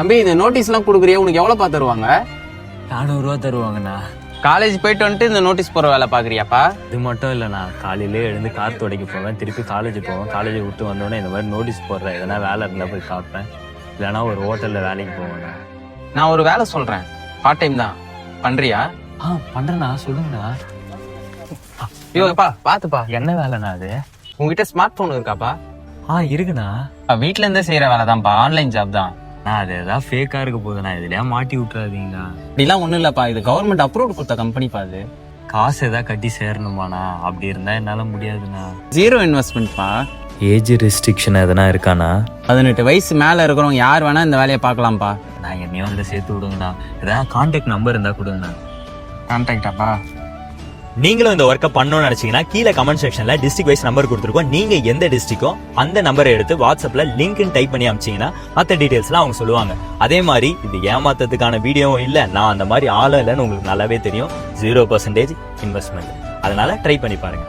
தம்பி இந்த நோட்டீஸ் எல்லாம் கொடுக்குறியா, உனக்கு எவ்வளவுப்பா தருவாங்க? 400 ரூபா தருவாங்கண்ணா. காலேஜ் போயிட்டு வந்துட்டு இந்த நோட்டீஸ் போற வேலை பாக்குறியாப்பா? இது மட்டும் இல்லைண்ணா, காலையிலே எழுந்து கார் துடைக்க போவேன், திருப்பி காலேஜ் போவேன், காலேஜ் விட்டு வந்தோடனே இந்த மாதிரி நோட்டீஸ் போடுறேன், எதனா வேலை இருந்தால் போய் பார்ப்பேன், இல்லைனா ஒரு ஹோட்டலில் வேலைக்கு போவேண்ணா. நான் ஒரு வேலை சொல்றேன், பார்ட் டைம் தான், பண்றியா? பண்றேண்ணா, சொல்லுங்கண்ணா. ஐயோப்பா பாத்துப்பா. என்ன வேலைண்ணா அது? உங்ககிட்ட ஸ்மார்ட் போன் இருக்காப்பா? இருக்குண்ணா. வீட்டுல இருந்தே செய்யற வேலை தான்ப்பா, ஆன்லைன் ஜாப் தான். அது ஏதாவது ஃபேக்கா இருக்க போதுண்ணா, இதுலயா மாட்டி விட்டுறாதீங்களா? அப்படிலாம் ஒண்ணும் இல்லப்பா, இது கவர்மெண்ட் அப்ரூவ் கொடுத்த கம்பெனி பாது. காசு ஏதாவது கட்டி சேரணுமாண்ணா? அப்படி இருந்தா என்னால முடியாதுண்ணா. 0 இன்வெஸ்ட்மெண்ட்ப்பா. ஏஜ் ரெஸ்ட்ரிக்ஷன் எதனா இருக்காண்ணா? 18 வயசு மேல இருக்கிறவங்க யார் வேணா இந்த வேலையை பார்க்கலாம்ப்பா. நான் என்னையும் அதில் சேர்த்து விடுங்கண்ணா. ஏதாவது கான்டாக்ட் நம்பர் இருந்தா கொடுங்கண்ணா. கான்டாக்டாப்பா? நீங்களும் இந்த ஒர்க்கை பண்ணணும்னு நினைச்சீங்கன்னா கீழே கமெண்ட் செக்ஷன்ல டிஸ்ட்ரிக்ட் வைஸ் நம்பர் கொடுத்துருக்கோம். நீங்க எந்த டிஸ்ட்ரிக்டோ அந்த நம்பரை எடுத்து வாட்ஸ்அப்ல லிங்க்னு டைப் பண்ணி அனுப்பிச்சீங்கன்னா மற்ற டீடைல்ஸ்லாம் அவங்க சொல்லுவாங்க. அதே மாதிரி இது ஏமாத்ததுக்கான வீடியோவும் இல்லை, நான் அந்த மாதிரி ஆளும் இல்லைன்னு உங்களுக்கு நல்லாவே தெரியும். 0% இன்வெஸ்ட்மெண்ட். அதனால ட்ரை பண்ணி பாருங்க.